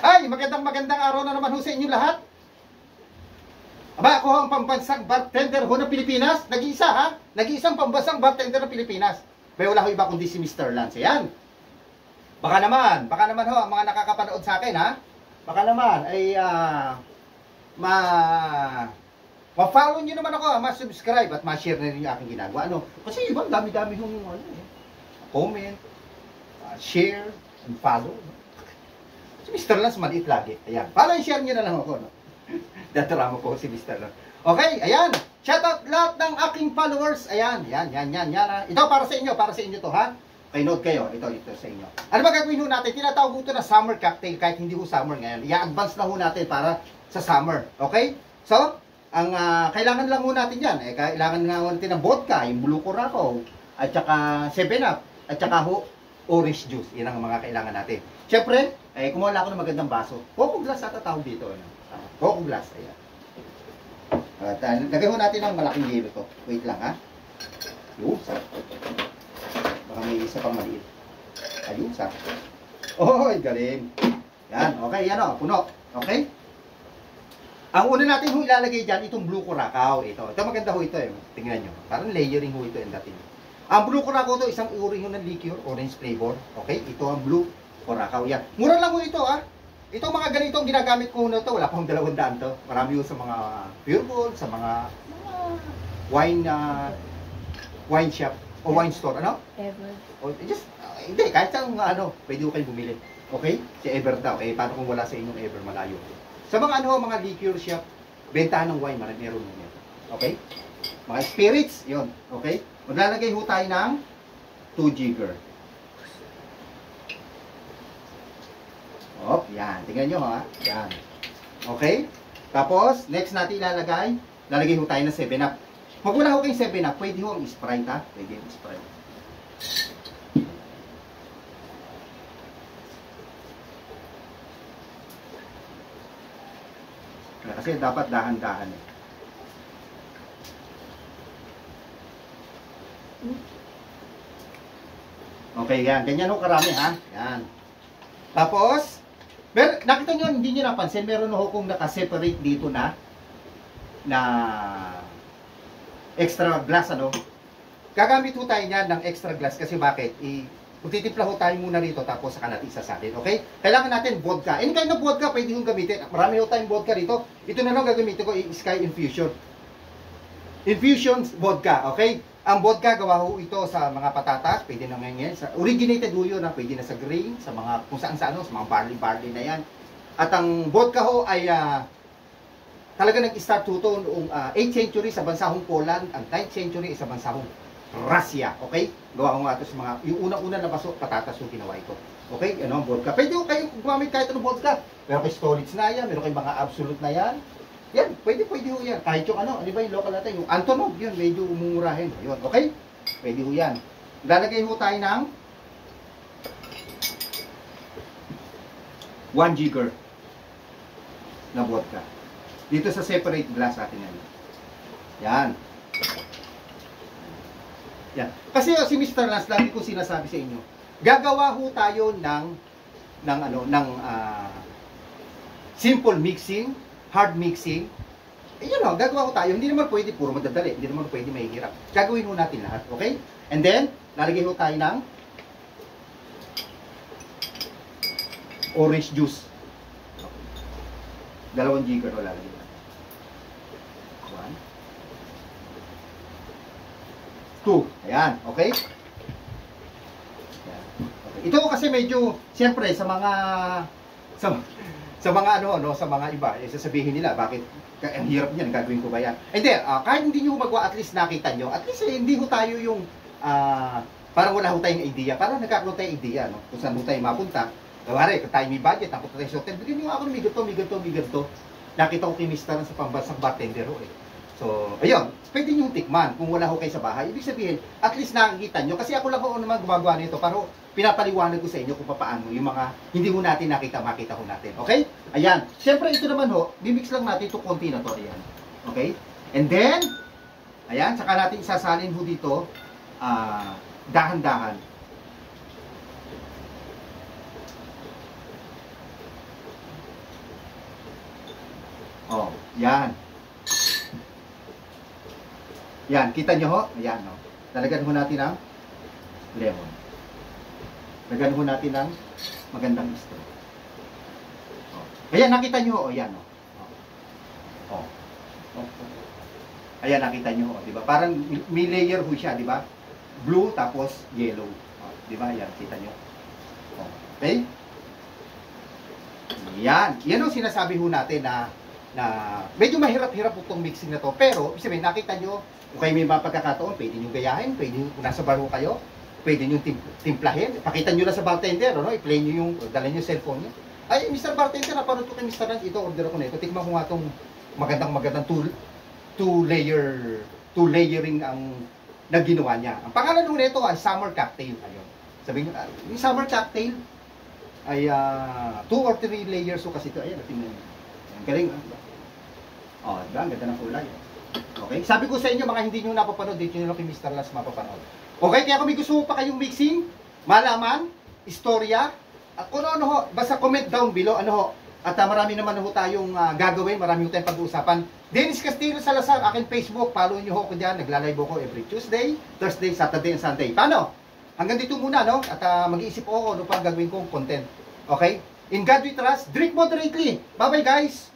Ay, magandang araw na naman ho sa inyo lahat. Aba, ako ang pambansang bartender ho ng Pilipinas. Nag-iisa ha? Nag-iisang pambansang bartender ng Pilipinas. May wala ho iba kundi si Mr. Lance. Ayan. Baka naman ho, ang mga nakakapanood sa akin ha. Baka naman ay ma-follow nyo naman ako, ma-subscribe at ma-share na rin yung aking ginagawa. Ano? Kasi ibang dami-dami hong comment, share, and follow. Si Mr. Lance maliit lagi. Ayan. Follow and share nyo na lang ako. No? Dadrama ko si Mr. Lance. Okay, ayan. Shout out lahat ng aking followers. Ayan, yan. Ito para sa inyo to ha. Okay, note kayo. Ito sa inyo. Ano ba gagawin ho natin? Tinatawag ko ito na summer cocktail kahit hindi ho summer ngayon. I-advance na ho natin para sa summer. Okay? So, ang kailangan lang ho natin yan. Kailangan nga ho natin ng vodka, yung Blue Curacao, at saka 7-Up, at saka ho, orange juice. Yan ang mga kailangan natin. Siyempre, kumuha ako ng magandang baso. Coco glass ata tawag dito. Ano? Coco glass. Ayan. At lagay ho natin ng malaking yelo to. Wait lang ha. Yung sarap. Baka may isa pang maliit. Ayun, sarap. Oy, galing. Yan, okay, yan o, puno. Okay? Ang una natin ho ilalagay dyan, itong Blue Curacao. Ito maganda ho ito eh. Tingnan nyo. Parang layering ho ito yung dating. Ang Blue Curacao to, isang uri ho ng liquor, orange flavor. Okay? Ito ang Blue Curacao. Yan. Mura lang ho ito ah. Ito mga ganitong ginagamit ko na to. Wala pang 200 to. Marami ho sa mga pure gold, sa mga wine shop o wine store. Ano? Ever. O, just, hindi. Kahit saan pwede ho kayo bumili. Okay? Si Ever daw. Paano kung wala sa inyong Ever? Malayo. Sa mga mga liquor shop, bentahan ng wine, meron mo yan. Okay? Mga spirits, yon. Okay? Maglalagay ho tayo ng 2 jigger. Oh, yan. Tingnan nyo ha. Yan. Okay? Tapos, next natin lalagay ho tayo ng 7-Up. Pag wala ho kayong 7-Up, pwede ho ang Sprite ha. Pwede ang Sprite. Kasi dapat dahan-dahan eh. Okay, yan. Ganyan ho karami ha. Yan. Tapos, nakita nyo, hindi nyo napansin, meron ho kong nakaseparate dito na extra glass ano. Gagamit ho tayo niyan ng extra glass kasi bakit? Titimpla ho tayo muna rito tapos saka natin isasalin. Okay? Kailangan natin vodka. Any kind of vodka pwede hong gamitin. Marami ho tayong vodka rito. Ito na lang gagamitin ko, Sky Infusion. Infusion vodka. Okay? Ang vodka gawa ho ito sa mga patatas. Pwede na ngayon. Originated ho yun. Pwede na sa grain, sa mga kung saan sa sa mga barley na yan. At ang vodka ho ay talaga nag-start ho ito noong 8th century sa bansahong Poland. Ang 9th century sa bansahong Russia, okay? Gawa ko nga ito sa mga, yung unang-una na baso, patatas yung ginawa ito. Okay? Ano ang vodka? Pwede ko kayo gumamit kahit anong vodka. Meron kayo storage na yan, meron kayong mga absolute na yan. Yan, pwede ho yan. Kahit yung ano ba yung local natin, yung Antonov, yun, medyo umurahin. Yun, okay? Pwede ho yan. Lalagay ho tayo ng 1 jigger na vodka. Dito sa separate glass natin yan. Yan. Yan. Kasi si Mr. Lance, lagi ko sinasabi sa inyo, gagawa ho tayo ng simple mixing, hard mixing. Gagawa ho tayo. Hindi naman pwede puro madadali, hindi naman pwede mahihirap. Gagawin ho natin lahat, okay? And then, lalagay ho tayo ng orange juice. 2 jigger ho lalagay natin. 2. Ayan, okay? Ayan. Okay. Ito kasi medyo, siyempre, sa mga sa mga iba, sasabihin nila, bakit, ang hirap niyan, gagawin ko ba yan? Hindi, kahit hindi nyo magawa, at least nakita nyo, at least hindi ho tayo yung, parang wala ho tayong idea, parang nagkakaroon tayong idea, no? Kung saan ho tayo mapunta. Kawari, kung tayo may budget, tapos tayo sa hotel, bigyan nyo ako ng may ganito. Nakita ko kinistaran sa pambansang bartender ho eh. So, ayun, pwede nyo tikman kung wala ho kayo sa bahay. Ibig sabihin, at least nakikita nyo. Kasi ako lang ho naman gumagawa nito, pero pinapaliwanag ko sa inyo kung paano yung mga hindi ho natin makita ho natin. Okay? Ayan. Siyempre, ito naman ho, mimix lang natin ito konti na to. Ayan. Okay? And then, ayan, saka natin isasalin ho dito, dahan-dahan. Oh, yan. Yan, kita nyo ho? Ayan, no? Lalagyan ho natin ng lemon. Lagyan ho natin ng magandang straw. Oh. Ayan, nakita nyo ho? Ayan, no? Oh. Oh. Ayan, nakita nyo ho, di ba? Parang may layer ho siya, di ba? Blue, tapos yellow. Oh, di ba? Ayan, kita nyo. Oh. Okay? Yan. Yan ang sinasabi ho natin na medyo mahirap-hirap po itong mixing na to. Pero, sabihin, nakita nyo, kung kayo may mga pagkakataon, pwede nyo gayahin, pwede nyo, kung nasa baro kayo, pwede nyo timplahin. Pakita nyo lang sa bartender, no? I-play nyo yung, dala nyo yung cellphone nyo. Ay, Mr. Bartender, napanood ko kay Mr. Lance, ito, order ako na ito. Tikman ko nga itong magandang two layering ang naginawa niya. Ang pangalan nung nito ay Summer Cocktail. Ayun. Sabihin nyo, yung Summer Cocktail ay 2 or 3 layers so kasi ito. Ayan, tingnan nyo. Ang galing. Oh, diba? Ang ganda ng kulay. Okay? Sabi ko sa inyo, mga hindi nyo napapanood, dito nyo lang kay Mr. Las mapapanood. Okay? Kaya kung may gusto mo pa kayong mixing, malaman, istorya, at kung ano ho, basta comment down below, ano ho. At marami naman ho tayong gagawin, marami ho tayong pag-uusapan. Dennis Castillo Salazar, aking Facebook, follow nyo ho ko dyan, nagla-live ako every Tuesday, Thursday, Saturday, and Sunday. Paano? Hanggang dito muna, no? At mag-iisip ako ano pa gagawin kong content. Okay? In God we trust, drink moderately. Bye-bye guys!